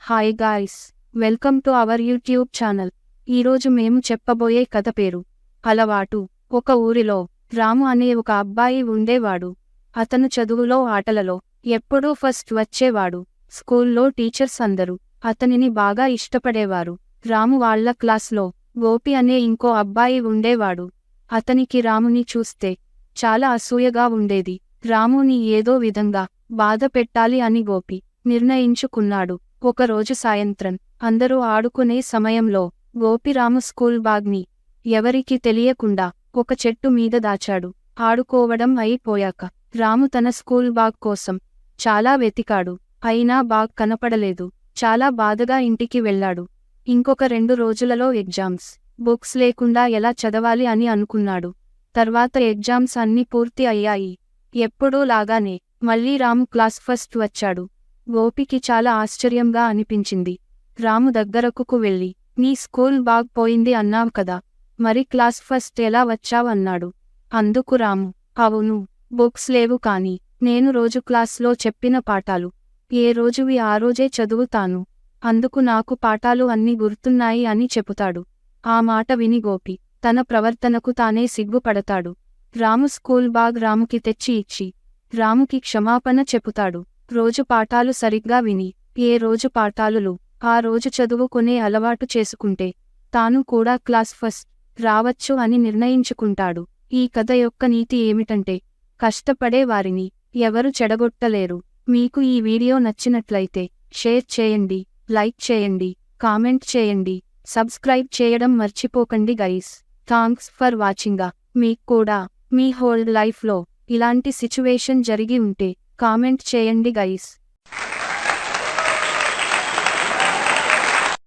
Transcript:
Hi guys, welcome to our YouTube channel. ఈరోజు మేము చెప్పబోయే కథ పేరు అలవాటు. ఒక ఊరిలో రాము అనే ఒక అబ్బాయి ఉండేవాడు. అతను చదువులో ఆటలలో ఎప్పుడూ ఫస్ట్ వచ్చేవాడు. స్కూల్లో టీచర్స్ అందరూ అతనిని బాగా ఇష్టపడేవారు. రాము వాళ్ళ క్లాస్లో గోపి అనే ఇంకో అబ్బాయి ఉండేవాడు. అతనికి రాముని చూస్తే చాలా అసూయగా ఉండేది. రాముని ఏదో విధంగా బాధ పెట్టాలి అని గోపి నిర్ణయించుకున్నాడు. ఒకరోజు సాయంత్రం అందరూ ఆడుకునే సమయంలో గోపి రాము స్కూల్ బ్యాగ్ని ఎవరికీ తెలియకుండా ఒక చెట్టు మీద దాచాడు. ఆడుకోవడం అయిపోయాక రాము తన స్కూల్ బ్యాగ్ కోసం చాలా వెతికాడు. అయినా బ్యాగ్ కనపడలేదు. చాలా బాధగా ఇంటికి వెళ్ళాడు. ఇంకొక 2 రోజులలో ఎగ్జామ్స్. బుక్స్ లేకుండా ఎలా చదవాలి అని అనుకున్నాడు. తర్వాత ఎగ్జామ్స్ అన్నీ పూర్తి అయ్యాయి. ఎప్పుడూ లాగానే మళ్ళీ రాము క్లాస్ ఫస్ట్ వచ్చాడు. గోపికి చాలా ఆశ్చర్యంగా అనిపించింది. రాము దగ్గరకు వెళ్ళి, నీ స్కూల్ బ్యాగ్ పోయింది అన్నావు కదా, మరి క్లాస్ ఫస్ట్ ఎలా వచ్చావు అన్నాడు. అందుకు రాము, అవును, బుక్స్ లేవు కానీ నేను రోజు క్లాస్లో చెప్పిన పాఠాలు ఏ రోజువి ఆ రోజే చదువుతాను. అందుకు నాకు పాఠాలు అన్నీ గుర్తున్నాయి అని చెబుతాడు. ఆ మాట విని గోపి తన ప్రవర్తనకు తానే సిగ్గుపడతాడు. రాము స్కూల్ బ్యాగ్ రాముకి తెచ్చి ఇచ్చి రాముకి క్షమాపణ చెబుతాడు. రోజు పాఠాలు సరిగ్గా విని ఏ రోజు పాఠాలులు ఆ రోజు చదువుకునే అలవాటు చేసుకుంటే తాను కూడా క్లాస్ ఫస్ట్ రావచ్చు అని నిర్ణయించుకుంటాడు. ఈ కథ యొక్క నీతి ఏమిటంటే, కష్టపడే వారిని ఎవరు చెడగొట్టలేరు. మీకు ఈ వీడియో నచ్చినట్లయితే షేర్ చేయండి, లైక్ చేయండి, కామెంట్ చేయండి, సబ్స్క్రైబ్ చేయడం మర్చిపోకండి గైస్. Thanks for watching. మీకు కూడా మీ హోల్ లైఫ్లో ఇలాంటి సిచ్యువేషన్ జరిగి ఉంటే కామెంట్ చేయండి గైస్.